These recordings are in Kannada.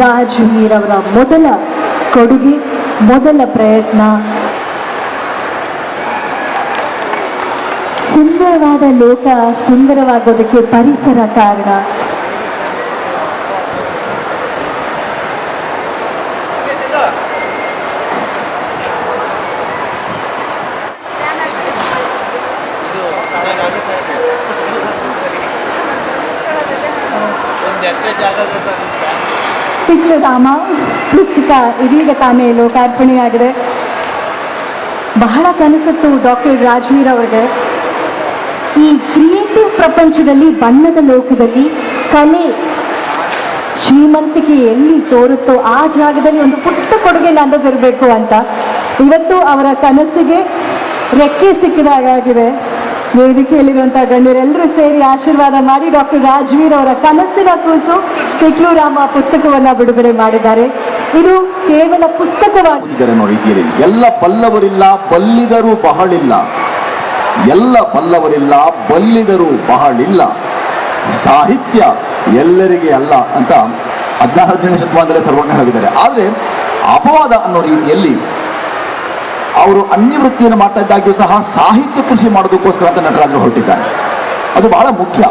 ರಾಜ್ವೀರ್ ಅವರ ಮೊದಲ ಕೊಡುಗೆ, ಮೊದಲ ಪ್ರಯತ್ನ. ಸುಂದರವಾದ ಲೋಕ ಸುಂದರವಾಗೋದಕ್ಕೆ ಪರಿಸರ ಕಾರಣ. ತಿಕ್ಲರಾಮ ಪುಸ್ತಕ ಇದೀಗ ತಾನೇ ಲೋಕಾರ್ಪಣೆಯಾಗಿದೆ. ಬಹಳ ಕನಸಿತ್ತು ಡಾಕ್ಟರ್ ರಾಜ್ವೀರ್ ಅವರಿಗೆ. ಈ ಕ್ರಿಯೇಟಿವ್ ಪ್ರಪಂಚದಲ್ಲಿ, ಬಣ್ಣದ ಲೋಕದಲ್ಲಿ ಕಲೆ ಶ್ರೀಮಂತಿಕೆ ಎಲ್ಲಿ ತೋರುತ್ತೋ ಆ ಜಾಗದಲ್ಲಿ ಒಂದು ಪುಟ್ಟ ಕೊಡುಗೆ ನಾನು ಬರಬೇಕು ಅಂತ. ಇವತ್ತು ಅವರ ಕನಸಿಗೆ ರೆಕ್ಕೆ ಸಿಕ್ಕಿದಾಗಿದೆ. ವೇದಿಕೆಯಲ್ಲಿರುವಂತಹ ಗಣ್ಯರೆಲ್ಲರೂ ಸೇರಿ ಆಶೀರ್ವಾದ ಮಾಡಿ ಡಾಕ್ಟರ್ ರಾಜ್ವೀರ್ ಅವರ ಕನಸಿನ ಕೂಸು ತಿಕ್ಲೂರಾಮ ಪುಸ್ತಕವನ್ನ ಬಿಡುಗಡೆ ಮಾಡಿದ್ದಾರೆ. ಇದು ಕೇವಲ ಪುಸ್ತಕವಾಗಿದೆ ಅನ್ನೋ ರೀತಿಯಲ್ಲಿ ಎಲ್ಲ ಬಲ್ಲವರಿಲ್ಲ, ಬಲ್ಲಿದರು ಬಹಳಿಲ್ಲ. ಎಲ್ಲ ಬಲ್ಲವರಿಲ್ಲ, ಬಲ್ಲಿದರು ಬಹಳಿಲ್ಲ. ಸಾಹಿತ್ಯ ಎಲ್ಲರಿಗೆ ಅಲ್ಲ ಅಂತ 16ನೇ ಶತಮಾನದಲ್ಲೇ ಸರ್ವಜ್ಞ ಹೇಳಿದ್ದಾರೆ. ಆದರೆ ಅಪವಾದ ಅನ್ನೋ ರೀತಿಯಲ್ಲಿ ಅವರು ಅನ್ಯವೃತ್ತಿಯನ್ನು ಮಾಡ್ತಾ ಇದ್ದಾಗ್ಯೂ ಸಹ ಸಾಹಿತ್ಯ ಕೃಷಿ ಮಾಡೋದಕ್ಕೋಸ್ಕರ ಅಂತ ನಟರಾಜರು ಹೊರಟಿದ್ದಾರೆ. ಅದು ಬಹಳ ಮುಖ್ಯ.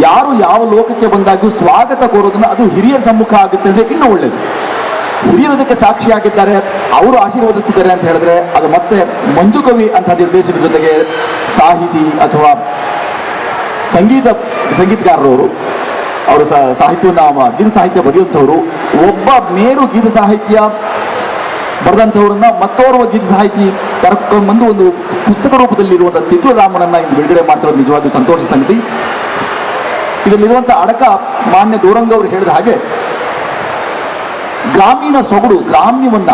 ಯಾರು ಯಾವ ಲೋಕಕ್ಕೆ ಬಂದಾಗ್ಯೂ ಸ್ವಾಗತ ಕೋರೋದನ್ನ ಅದು ಹಿರಿಯರ ಸಮ್ಮುಖ ಆಗುತ್ತೆ ಅಂದರೆ ಇನ್ನೂ ಒಳ್ಳೆಯದು. ಹಿರಿಯರು ಅದಕ್ಕೆ ಸಾಕ್ಷಿಯಾಗಿದ್ದಾರೆ, ಅವರು ಆಶೀರ್ವದಿಸ್ತಿದ್ದಾರೆ ಅಂತ ಹೇಳಿದ್ರೆ ಅದು ಮತ್ತೆ ಮಂಜು ಕವಿ ಅಂತ ನಿರ್ದೇಶಕರ ಜೊತೆಗೆ ಸಾಹಿತಿ ಅಥವಾ ಸಂಗೀತಗಾರರವರು, ಅವರು ಸಾಹಿತ್ಯವನ್ನು ಗೀತ ಸಾಹಿತ್ಯ ಬರೆಯುವಂಥವ್ರು, ಒಬ್ಬ ಮೇರು ಗೀತ ಸಾಹಿತ್ಯ ಬರೆದಂಥವ್ರನ್ನ ಮತ್ತೋರ್ವ ಗೀತ ಸಾಹಿತಿ ಕರ್ಕೊಂಡ್ಬಂದು ಒಂದು ಪುಸ್ತಕ ರೂಪದಲ್ಲಿರುವಂಥ ತಿಕ್ಲೂರಾಮನನ್ನ ಇಂದು ಬಿಡುಗಡೆ ಮಾಡ್ತಿರೋದು ನಿಜವಾದ ಸಂತೋಷ ಸಂಗತಿ. ಇದರಲ್ಲಿರುವಂಥ ಅಡಕ ಮಾನ್ಯ ದೂರಂಗ ಅವರು ಹೇಳಿದ ಹಾಗೆ ಗ್ರಾಮೀಣ ಸೊಗಡು, ಗ್ರಾಮ್ಯವನ್ನ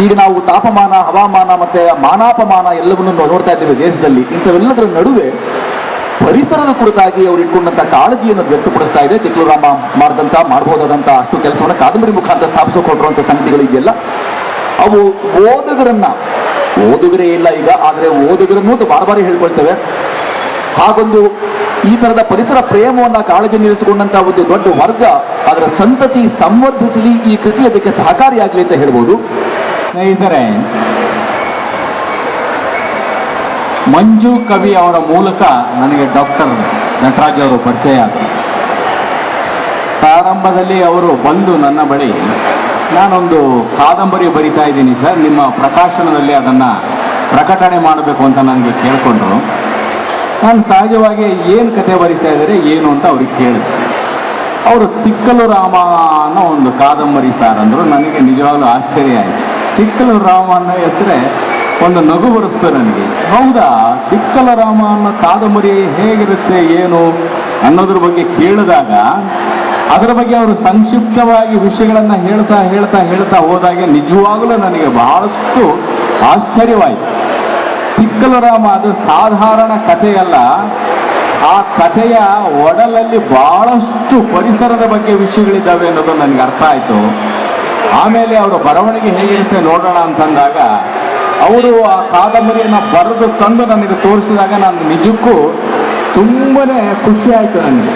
ಈಗ ನಾವು ತಾಪಮಾನ, ಹವಾಮಾನ ಮತ್ತೆ ಮಾನಾಪಮಾನ ಎಲ್ಲವನ್ನೂ ನೋಡ್ತಾ ಇದ್ದೇವೆ ದೇಶದಲ್ಲಿ. ಇಂಥವೆಲ್ಲದರ ನಡುವೆ ಪರಿಸರದ ಕುರಿತಾಗಿ ಅವರು ಇಟ್ಕೊಂಡಂಥ ಕಾಳಜಿಯನ್ನು ವ್ಯಕ್ತಪಡಿಸ್ತಾ ಇದೆ. ತಿಕ್ಲೂರಾಮ ಮಾಡಬಹುದಾದಂಥ ಅಷ್ಟು ಕೆಲಸವನ್ನು ಕಾದಂಬರಿ ಮುಖಾಂತರ ಸ್ಥಾಪಿಸಿಕೊಟ್ಟಿರುವಂಥ ಸಂಗತಿಗಳು ಇದೆಯಲ್ಲ, ಅವು ಓದುಗರೇ ಇಲ್ಲ ಈಗ, ಆದರೆ ಓದುಗರನ್ನು ಬಾರಿ ಹೇಳ್ಕೊಳ್ತೇವೆ. ಹಾಗೊಂದು ಈ ಥರದ ಪರಿಸರ ಪ್ರೇಮವನ್ನು ಕಾಳಜಿ ನಿಲ್ಲಿಸಿಕೊಂಡಂಥ ಒಂದು ದೊಡ್ಡ ವರ್ಗ ಅದರ ಸಂತತಿ ಸಂವರ್ಧಿಸಲಿ, ಈ ಕೃತಿ ಅದಕ್ಕೆ ಸಹಕಾರಿಯಾಗಲಿ ಅಂತ ಹೇಳ್ಬೋದು. ಸ್ನೇಹಿತರೆ, ಮಂಜು ಕವಿ ಅವರ ಮೂಲಕ ನನಗೆ ಡಾಕ್ಟರ್ ನಟರಾಜ್ ಅವರು ಪರಿಚಯ ಆದರು. ಪ್ರಾರಂಭದಲ್ಲಿ ಅವರು ಬಂದು ನನ್ನ ಬಳಿ, ನಾನೊಂದು ಕಾದಂಬರಿ ಬರಿತಾ ಇದ್ದೀನಿ ಸರ್, ನಿಮ್ಮ ಪ್ರಕಾಶನದಲ್ಲಿ ಅದನ್ನು ಪ್ರಕಟಣೆ ಮಾಡಬೇಕು ಅಂತ ನನಗೆ ಕೇಳಿಕೊಂಡ್ರು. ನಾನು ಸಹಜವಾಗಿ ಏನು ಕತೆ ಬರಿತಾ ಇದ್ದಾರೆ ಏನು ಅಂತ ಅವ್ರಿಗೆ ಕೇಳಿದೆ. ಅವರು ತಿಕ್ಕಲುರಾಮ ಅನ್ನೋ ಒಂದು ಕಾದಂಬರಿ ಸಾರ್ ಅಂದರು. ನನಗೆ ನಿಜವಾಗ್ಲೂ ಆಶ್ಚರ್ಯ ಆಯಿತು. ತಿಕ್ಕಲುರಾಮ ಅನ್ನೋ ಹೆಸರೇ ಒಂದು ನಗು ಬರೆಸ್ತು ನನಗೆ. ಹೌದಾ, ತಿಕ್ಕಲುರಾಮ ಅನ್ನೋ ಕಾದಂಬರಿ ಹೇಗಿರುತ್ತೆ ಏನು ಅನ್ನೋದ್ರ ಬಗ್ಗೆ ಕೇಳಿದಾಗ ಅದರ ಬಗ್ಗೆ ಅವರು ಸಂಕ್ಷಿಪ್ತವಾಗಿ ವಿಷಯಗಳನ್ನು ಹೇಳ್ತಾ ಹೋದಾಗೆ ನಿಜವಾಗಲೂ ನನಗೆ ಬಹಳಷ್ಟು ಆಶ್ಚರ್ಯವಾಯಿತು. ತಿಕ್ಕಲುರಾಮ ಅದು ಸಾಧಾರಣ ಕಥೆಯಲ್ಲ, ಆ ಕಥೆಯ ಒಡಲಲ್ಲಿ ಬಹಳಷ್ಟು ಪರಿಸರದ ಬಗ್ಗೆ ವಿಷಯಗಳಿದ್ದಾವೆ ಅನ್ನೋದು ನನಗೆ ಅರ್ಥ ಆಯಿತು. ಆಮೇಲೆ ಅವರ ಬರವಣಿಗೆ ಹೇಗಿರುತ್ತೆ ನೋಡೋಣ ಅಂತಂದಾಗ ಅವರು ಆ ಕಾದಂಬರಿಯನ್ನು ಬರೆದು ತಂದು ನನಗೆ ತೋರಿಸಿದಾಗ ನಾನು ನಿಜಕ್ಕೂ ತುಂಬನೇ ಖುಷಿ ಆಯಿತು ನನಗೆ.